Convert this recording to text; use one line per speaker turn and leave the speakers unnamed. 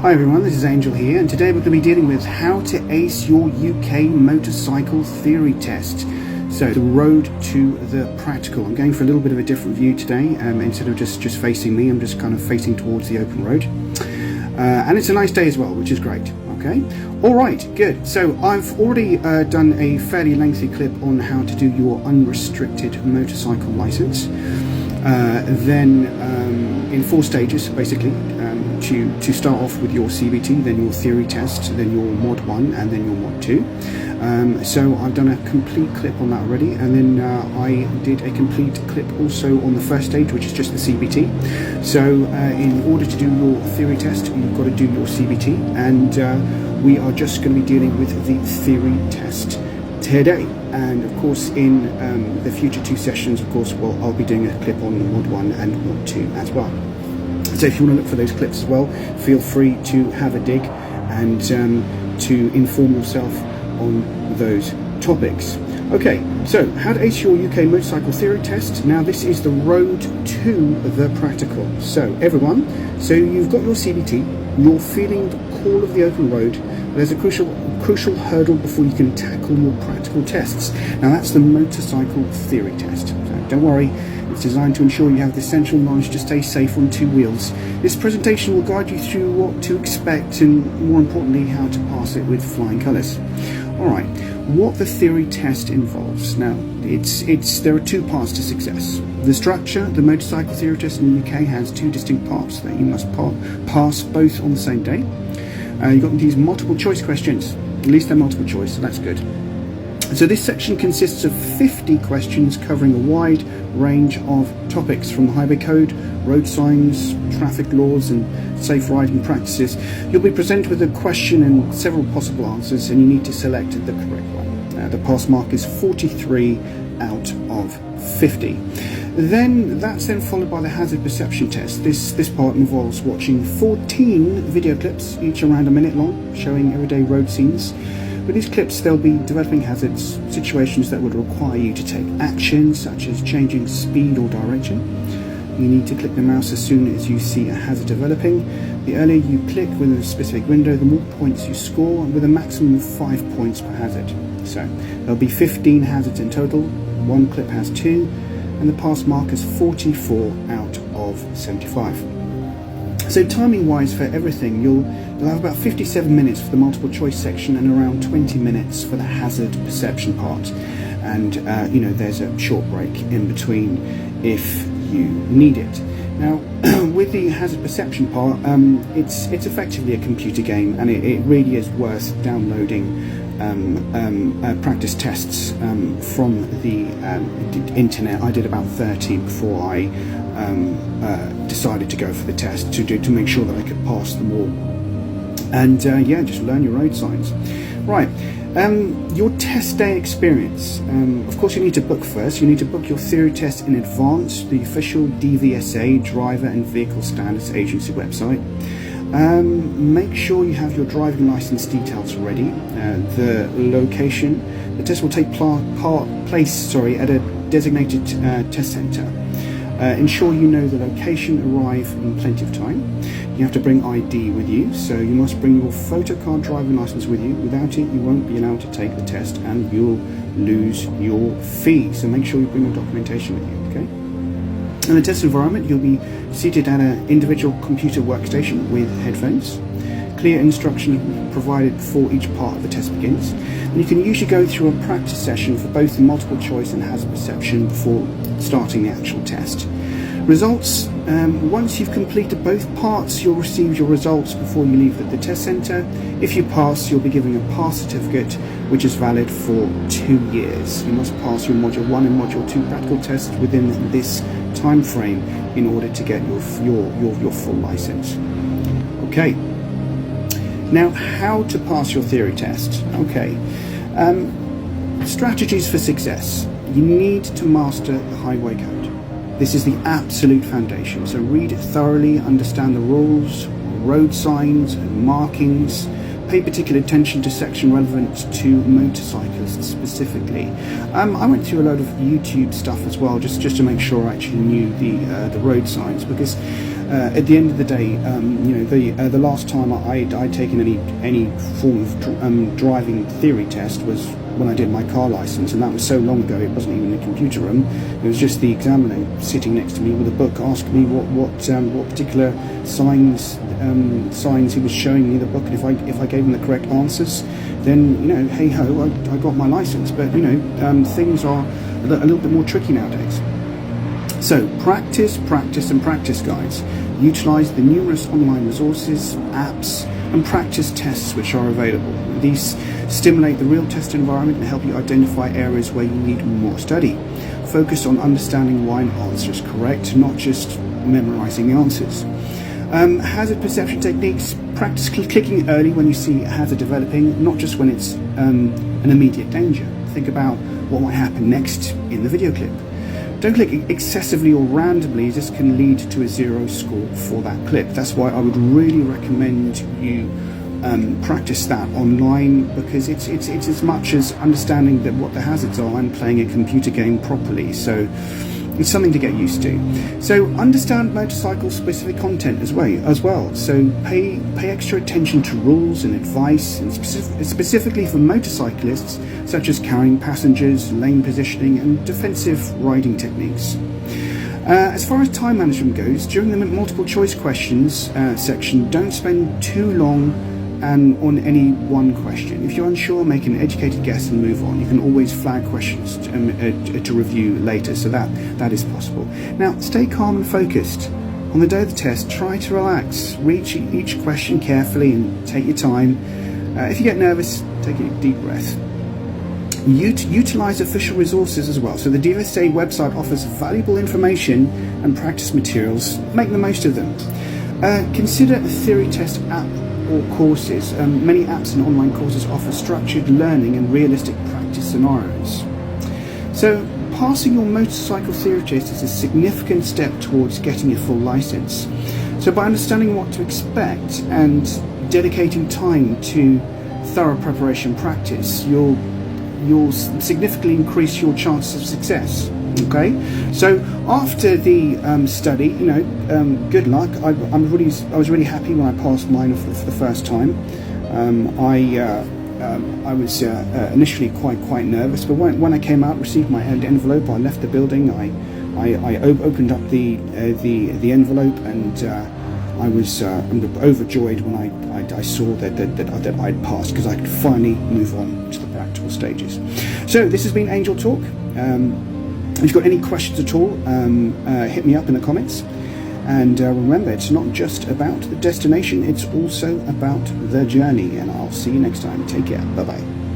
Hi everyone, this is Angel here, and today we're going to be dealing with how to ace your UK motorcycle theory test. So the road to the practical. I'm going for a little bit of a different view today. Instead of just facing me, I'm just kind of facing towards the open road. And it's a nice day as well, which is great. Okay, all right, good. So I've already done a fairly lengthy clip on how to do your unrestricted motorcycle license. In 4 stages, basically, to start off with your CBT, then your theory test, then your mod 1, and then your mod 2. So I've done a complete clip on that already, and then I did a complete clip also on the first stage, which is just the CBT. So in order to do your theory test, you've got to do your CBT, and we are just going to be dealing with the theory test today. And of course in the future 2 sessions, of course, well, I'll be doing a clip on mod 1 and mod 2 as well. So if you want to look for those clips as well, feel free to have a dig and to inform yourself on those topics. Okay, so how to ace your UK motorcycle theory test. Now this is the road to the practical. So everyone, so you've got your CBT, you're feeling the call of the open road. There's a crucial hurdle before you can tackle your practical tests. Now that's the motorcycle theory test. So don't worry, it's designed to ensure you have the essential knowledge to stay safe on 2 wheels. This presentation will guide you through what to expect and, more importantly, how to pass it with flying colours. Alright, what the theory test involves. Now, there are 2 parts to success. The structure, the motorcycle theory test in the UK has 2 distinct parts that you must pass both on the same day. You've got these multiple choice questions. At least they're multiple choice, so that's good. So this section consists of 50 questions covering a wide range of topics, from the highway code, road signs, traffic laws and safe riding practices. You'll be presented with a question and several possible answers, and you need to select the correct one. The pass mark is 43 out of 50. That's then followed by the hazard perception test. This part involves watching 14 video clips, each around a minute long, showing everyday road scenes. With these clips, they'll be developing hazards, situations that would require you to take action, such as changing speed or direction. You need to click the mouse as soon as you see a hazard developing. The earlier you click within a specific window, the more points you score, with a maximum of 5 points per hazard. So there'll be 15 hazards in total. 1 clip has 2, and the pass mark is 44 out of 75. So timing wise for everything, you'll have about 57 minutes for the multiple choice section and around 20 minutes for the hazard perception part. And there's a short break in between if you need it. Now with the hazard perception part, it's effectively a computer game, and it really is worth downloading practice tests from the internet. I did about 30 before I decided to go for the test to make sure that I could pass them all. And just learn your road signs. Right, your test day experience. Of course you need to book first. You need to book your theory test in advance, the official DVSA, Driver and Vehicle Standards Agency website. Make sure you have your driving license details ready. The location. The test will take place at a designated test centre. Ensure you know the location, arrive in plenty of time. You have to bring ID with you, so you must bring your photocard driving license with you. Without it, you won't be allowed to take the test and you'll lose your fee. So make sure you bring your documentation with you, okay? In the test environment, you'll be seated at an individual computer workstation with headphones. Clear instruction provided before each part of the test begins. And you can usually go through a practice session for both the multiple choice and hazard perception before starting the actual test. Results, once you've completed both parts, you'll receive your results before you leave the test centre. If you pass, you'll be given a pass certificate, which is valid for 2 years. You must pass your Module 1 and Module 2 practical tests within this time frame in order to get your full licence. Okay. Now, how to pass your theory test? Okay. Strategies for success. You need to master the highway code. This is the absolute foundation. So read it thoroughly, understand the rules, road signs and markings. Pay particular attention to section relevant to motorcyclists specifically. I went through a load of YouTube stuff as well, just to make sure I actually knew the road signs, because at the end of the day, the last time I'd taken any form of driving theory test was when I did my car license, and that was so long ago it wasn't even in the computer room. It was just the examiner sitting next to me with a book, asking me what particular signs he was showing me the book, and if I gave him the correct answers, then hey ho, I got my license. But things are a little bit more tricky nowadays. So practice, and practice, guys. Utilize the numerous online resources, apps, and practice tests which are available. These stimulate the real test environment and help you identify areas where you need more study. Focus on understanding why an answer is correct, not just memorizing the answers. Hazard perception techniques. Practice clicking early when you see a hazard developing, not just when it's an immediate danger. Think about what might happen next in the video clip. Don't click excessively or randomly, this can lead to a 0 score for that clip. That's why I would really recommend you practice that online, because it's as much as understanding what the hazards are and playing a computer game properly. So it's something to get used to. So understand motorcycle specific content as well. So pay extra attention to rules and advice, and specifically for motorcyclists, such as carrying passengers, lane positioning, and defensive riding techniques. As far as time management goes, during the multiple choice questions section, don't spend too long on any one question. If you're unsure, make an educated guess and move on. You can always flag questions to review later, so that is possible. Now, stay calm and focused. On the day of the test, try to relax. Read each question carefully and take your time. If you get nervous, take a deep breath. Utilize official resources as well. So the DVSA website offers valuable information and practice materials. Make the most of them. Consider a theory test app or courses. Many apps and online courses offer structured learning and realistic practice scenarios. So passing your motorcycle theory test is a significant step towards getting a full license. So by understanding what to expect and dedicating time to thorough preparation practice, you'll significantly increase your chances of success. Okay, so after the study, good luck. I was really happy when I passed mine for the first time. I was initially quite nervous, but when I came out, received my envelope, I left the building. I opened up the envelope, and I was overjoyed when I saw that I'd passed, because I could finally move on to the practical stages. So this has been Angel Talk. If you've got any questions at all, hit me up in the comments. And remember, it's not just about the destination, it's also about the journey. And I'll see you next time. Take care. Bye-bye.